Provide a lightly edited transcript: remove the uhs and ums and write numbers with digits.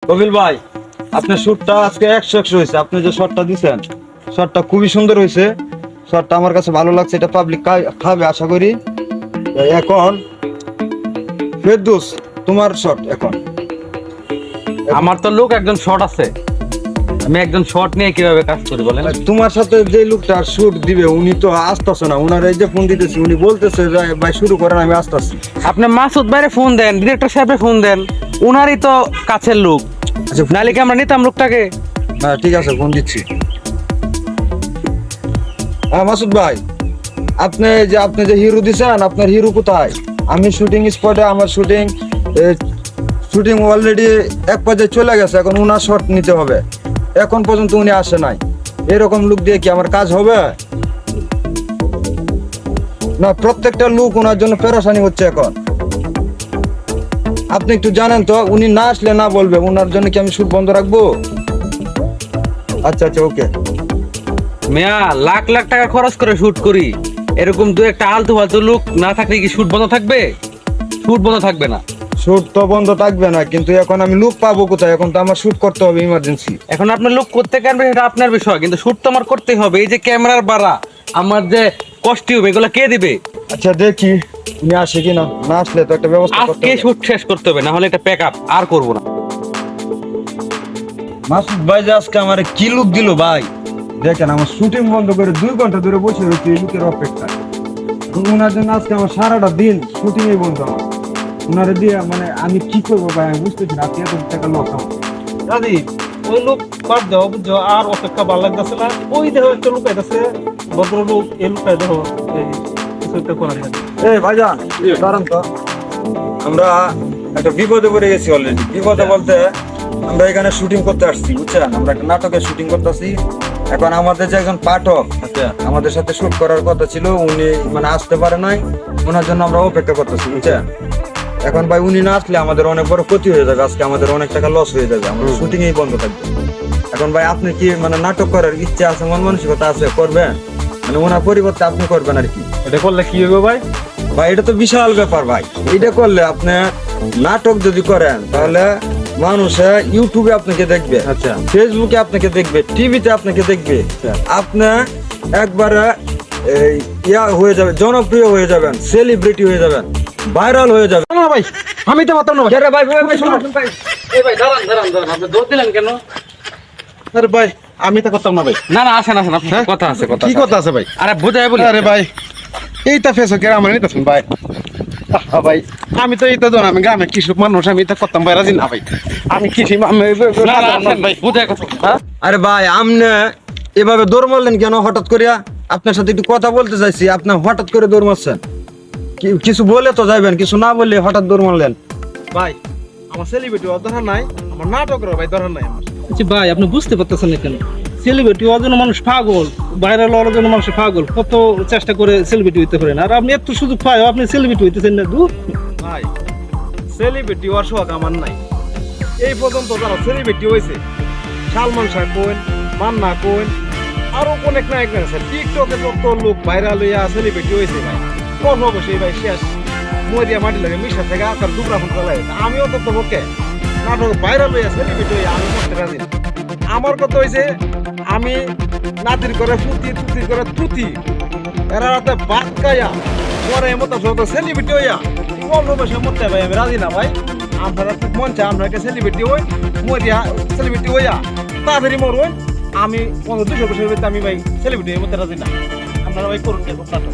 কবিল ভাই, আপনার শুটটা আজকে 100 হয়েছে। আপনি যে শটটা দিছেন, শটটা খুবই সুন্দর হয়েছে। শটটা আমার কাছে ভালো লাগছে, এটা পাবলিক খাবে আশা করি। এখন ফেরদৌস, তোমার শট এখন। আমার তো লোক একজন শর্ট আছে, আমি একজন শর্ট নিয়ে কিভাবে কাজ করি বলেন? তোমার সাথে যে লোকটা শুট দিবে উনি তো আসতেছে না। উনার এই যে ফোন দিতেছি, উনি বলতেছে যে ভাই শুরু করেন, আমি আসতেছি। আপনি মাসুদ ভাইরে ফোন দেন, ডিরেক্টর সাহেবরে ফোন দেন, উনারই তো কাছের লোক। আচ্ছা, নালে কি আমরা নিতাম লোকটাকে? হ্যাঁ ঠিক আছে, ফোন দিচ্ছি। হ্যাঁ মাসুদ ভাই, আপনি যে হিরো দিছেন, আপনার হিরো কোথায়? আমি শুটিং স্পটে, আমার শুটিং অলরেডি এক পর্যায়ে চলে গেছে। এখন উনার শট নিতে হবে, এখন পর্যন্ত উনি আসে নাই। এরকম লুক দিয়ে কি আমার কাজ হবে? না, প্রত্যেকটা লুক ওনার জন্য পেরেশানি হচ্ছে এখন। আপনি একটু জানেন তো, উনি না আসলে না বলবে, ওনার জন্য কি আমি শুট বন্ধ রাখবো? আচ্ছা আচ্ছা, ওকে। মিয়া লাখ লাখ টাকা খরচ করে শুট করি, এরকম দু একটা আলতু ফালতু লোক না থাকলে কি শুট বন্ধ থাকবে? শুট বন্ধ থাকবে না। শুট তো বন্ধ থাকবে না, কিন্তু এখন আমি লুক পাবো কোথায়? এখন তো আমার শুট করতে হবে ইমার্জেন্সি। এখন আপনার লোক করতে পারবে সেটা আপনার বিষয়, কিন্তু শুট তো আমার করতেই হবে। এই যে ক্যামেরার ভাড়া, আমার যে কস্টিউম, এগুলো কে দিবে? আচ্ছা দেখি উনি আসে কিনা। না আসলে তো একটা ব্যবস্থা করতে আজকে হবে। শুট শেষ করতে হবে, না হলে এটা প্যাক আপ আর করবো না। মাসুদ ভাই যে আজকে আমার কি লুক দিল ভাই, দেখেন আমার শুটিং বন্ধ করে 2 ঘন্টা ধরে বসে রয়েছে এই লুকের অপেক্ষায়। ওনার জন্য আজকে আমার সারাটা দিন শুটিং এই বন্ধ। আমার ওনারে দিয়ে মানে আমি কি করবো ভাই, আমি বুঝতেছি না। আপনি এত টাকা লস আমার। দাদি, ওই লোক বাদ দাও, বুঝছো? আর অপেক্ষা ভালো লাগতেছে না। ওই দেখো একটা লোক আইতাছে, ভদ্রলোক। এই লোকটা দেখো, এই কিছু একটা করার আছে। এই ভাইজান, দাঁড়ান তো। আমরা একটা বিপদে পড়ে গেছি অলরেডি। বিপদে বলতে, আমরা এখানে শুটিং করতে আসছি, বুঝছেন? আমরা একটা নাটকের শুটিং করতেছি। এখন আমাদের যে একজন পাঠক আমাদের সাথে শুট করার কথা ছিল, উনি মানে আসতে পারে নাই। ওনার জন্য আমরা অপেক্ষা করতেছি, বুঝছেন? এখন ভাই উনি না আসলে আমাদের অনেক বড় ক্ষতি হয়ে যাবে। আজকে আমাদের অনেক টাকা লস হয়ে যাবে, আমাদের শুটিং এই বন্ধ থাকবে। এখন ভাই আপনি কি মানে নাটক করার ইচ্ছা আছে, মন মানসিকতা আছে, করবেন? মানে ওনার পরিবর্তে আপনি করবেন আর কি। এটা করলে কি হবে ভাই? ভাই এটা তো বিশাল ব্যাপার ভাই। এটা করলে আপনি নাটক যদি করেন, তাহলে মানুষে ইউটিউবে আপনাকে দেখবে, আচ্ছা। ফেসবুকে আপনাকে দেখবে, টিভিতে আপনাকে দেখবে। আপনি একবারে এই ইয়া হয়ে যাবে, জনপ্রিয় হয়ে যাবেন, সেলিব্রিটি হয়ে যাবেন, ভাইরাল হয়ে যাবেন। না ভাই, আমি তো পারতাম না ভাই। আরে ভাই ভাই ভাই, শোনো। এই ভাই দাঁড়ান দাঁড়ান দাঁড়ান, আপনি দৌড় দিলেন কেন? আরে ভাই, আমি তো করতাম না ভাই। না না, আসেন আসেন, আপনার কথা আছে, কথা কি আছে। কথা আছে ভাই? আরে বুঝাই বলি। আরে ভাই, এইটা ফেসকে আমার নিতেছেন ভাই। ভাই আমি তো এইটা জানি, আমি গ্রামে কৃষক মানুষ, আমি এটা করতাম ভাই, রাজি না ভাই। আমি কৃষি না না, আসেন ভাই, বুঝাই কথা। হ্যাঁ? আরে ভাই, আপনি এভাবে দৌড় মারলেন কেন হঠাৎ করিয়া? আপনার সাথে একটু কথা বলতে চাইছি, আপনি হঠাৎ করে দৌড় মারছেন। কিছু বলে তো যাবেন, কিছু না বললে হঠাৎ দৌড় মারলেন। ভাই, আমার সেলিব্রিটি দরকার নাই, আমার নাটকের ভাই দরকার নাই আমার। আচ্ছা ভাই, আপনি বুঝতে পারতেছেন না কেন? সেলিব্রিটি হওয়ার জন্য মানুষ পাগল, ভাইরাল হওয়ার জন্য মানুষ পাগল, কত চেষ্টা করে সেলিব্রিটি হইতে পারেন, আর আপনি এত সুযোগ পায় আপনি সেলিব্রিটি হইতেছেন না। দূর ভাই, সেলিব্রিটি হওয়ার শখ আমার নাই। এই পর্যন্ত যারা সেলিব্রিটি হয়েছে, সালমান শাহ কোন, মান্না কোন, আরো অনেক নায়ক আছে। টিকটকে যত লোক ভাইরাল হইয়া সেলিব্রিটি হয়েছে ভাই, কোন অবশ্যই ভাই শেষ মরিয়া মাটি লাগে মিশা থেকে তার দুবরা ফোন চালাই। আমিও তো তোকে নাটক ভাইরাল হইয়া সেলিব্রিটি হইয়া আমি করতে রাজি না। আমার কথা হয়েছে, আমি নাতির করে ফুতি, তুতির করে তুতি, এরা রাতে ভাত খাইয়া পরে মতো যত সেলিব্রিটি হইয়া কম বয়সে মরতে ভাই আমি রাজি না ভাই। আপনারা খুব মন চায় আমরা সেলিব্রিটি হই, মরিয়া সেলিব্রিটি হইয়া তাড়াতাড়ি মরুন। আমি 200 বছরের ভিতরে আমি ভাই সেলিব্রিটি হয়ে মরতে রাজি না। আপনারা ভাই করুন নাটক।